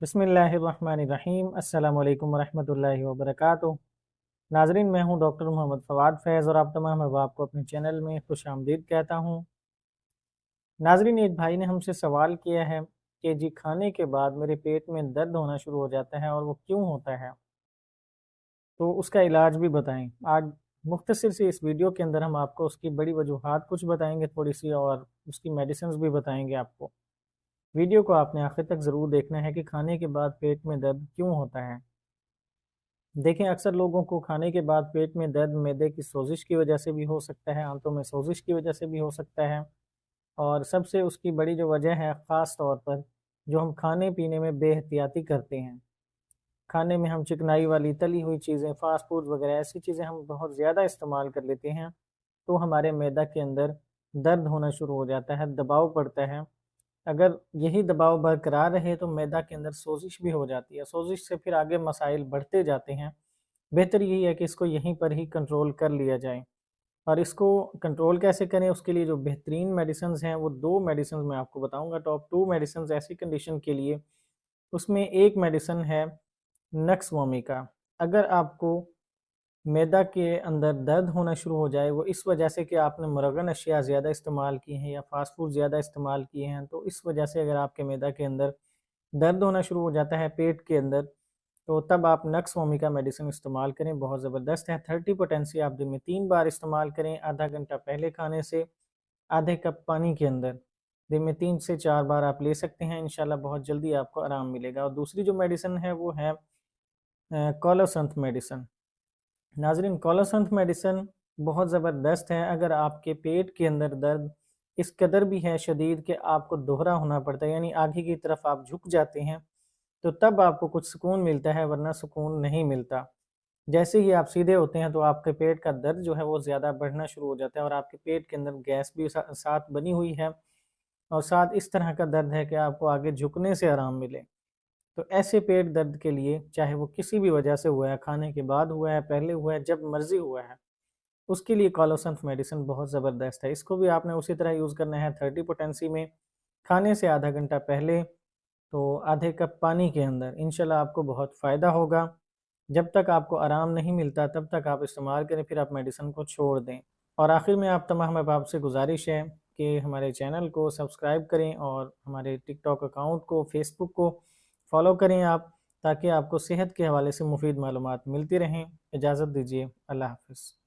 بسم اللہ الرحمن الرحیم۔ السلام علیکم ورحمۃ اللہ وبرکاتہ۔ ناظرین، میں ہوں ڈاکٹر محمد فواد فیض اور آپ تمام احباب کو اپنے چینل میں خوش آمدید کہتا ہوں۔ ناظرین، ایک بھائی نے ہم سے سوال کیا ہے کہ جی کھانے کے بعد میرے پیٹ میں درد ہونا شروع ہو جاتا ہے اور وہ کیوں ہوتا ہے، تو اس کا علاج بھی بتائیں۔ آج مختصر سی اس ویڈیو کے اندر ہم آپ کو اس کی بڑی وجوہات کچھ بتائیں گے تھوڑی سی، اور اس کی میڈیسنز بھی بتائیں گے آپ کو۔ ویڈیو کو آپ نے آخر تک ضرور دیکھنا ہے کہ کھانے کے بعد پیٹ میں درد کیوں ہوتا ہے۔ دیکھیں، اکثر لوگوں کو کھانے کے بعد پیٹ میں درد معدے کی سوزش کی وجہ سے بھی ہو سکتا ہے، آنتوں میں سوزش کی وجہ سے بھی ہو سکتا ہے، اور سب سے اس کی بڑی جو وجہ ہے خاص طور پر جو ہم کھانے پینے میں بے احتیاطی کرتے ہیں۔ کھانے میں ہم چکنائی والی تلی ہوئی چیزیں، فاسٹ فوڈ وغیرہ ایسی چیزیں ہم بہت زیادہ استعمال کر لیتے ہیں، تو ہمارے معدہ کے اندر درد ہونا شروع ہو جاتا ہے، دباؤ پڑتا ہے۔ اگر یہی دباؤ برقرار رہے تو معدہ کے اندر سوزش بھی ہو جاتی ہے، سوزش سے پھر آگے مسائل بڑھتے جاتے ہیں۔ بہتر یہی ہے کہ اس کو یہیں پر ہی کنٹرول کر لیا جائے۔ اور اس کو کنٹرول کیسے کریں، اس کے لیے جو بہترین میڈیسنز ہیں وہ دو میڈیسنز میں آپ کو بتاؤں گا، ٹاپ 2 میڈیسنز ایسی کنڈیشن کے لیے۔ اس میں ایک میڈیسن ہے نکس وومیکا۔ اگر آپ کو معدہ کے اندر درد ہونا شروع ہو جائے، وہ اس وجہ سے کہ آپ نے مرغن اشیاء زیادہ استعمال کی ہیں یا فاسٹ فوڈ زیادہ استعمال کیے ہیں، تو اس وجہ سے اگر آپ کے معدہ کے اندر درد ہونا شروع ہو جاتا ہے پیٹ کے اندر، تو تب آپ نکس وومیکا میڈیسن استعمال کریں، بہت زبردست ہے۔ 30 پوٹینسی آپ دن میں 3 بار استعمال کریں، آدھا گھنٹہ پہلے کھانے سے آدھے کپ پانی کے اندر دن میں 3 سے 4 بار آپ لے سکتے ہیں، انشاءاللہ بہت جلدی آپ کو آرام ملے گا۔ اور دوسری جو میڈیسن ہے وہ ہے کولوسنتھ میڈیسن۔ ناظرین، کولوسنتھ میڈیسن بہت زبردست ہے۔ اگر آپ کے پیٹ کے اندر درد اس قدر بھی ہے شدید کہ آپ کو دوہرا ہونا پڑتا ہے، یعنی آگے کی طرف آپ جھک جاتے ہیں، تو تب آپ کو کچھ سکون ملتا ہے، ورنہ سکون نہیں ملتا۔ جیسے ہی آپ سیدھے ہوتے ہیں تو آپ کے پیٹ کا درد جو ہے وہ زیادہ بڑھنا شروع ہو جاتا ہے، اور آپ کے پیٹ کے اندر گیس بھی ساتھ بنی ہوئی ہے، اور ساتھ اس طرح کا درد ہے کہ آپ کو آگے جھکنے سے آرام ملے۔ تو ایسے پیٹ درد کے لیے، چاہے وہ کسی بھی وجہ سے ہوا ہے، کھانے کے بعد ہوا ہے، پہلے ہوا ہے، جب مرضی ہوا ہے، اس کے لیے کولوسنتھ میڈیسن بہت زبردست ہے۔ اس کو بھی آپ نے اسی طرح یوز کرنا ہے 30 پوٹینسی میں، کھانے سے آدھا گھنٹہ پہلے، تو آدھے کپ پانی کے اندر۔ انشاءاللہ آپ کو بہت فائدہ ہوگا۔ جب تک آپ کو آرام نہیں ملتا تب تک آپ استعمال کریں، پھر آپ میڈیسن کو چھوڑ دیں۔ اور آخر میں آپ تمام احباب سے گزارش ہے کہ ہمارے چینل کو سبسکرائب کریں اور ہمارے ٹک ٹاک اکاؤنٹ کو، فیس بک کو فالو کریں آپ، تاکہ آپ کو صحت کے حوالے سے مفید معلومات ملتی رہیں۔ اجازت دیجیے، اللہ حافظ۔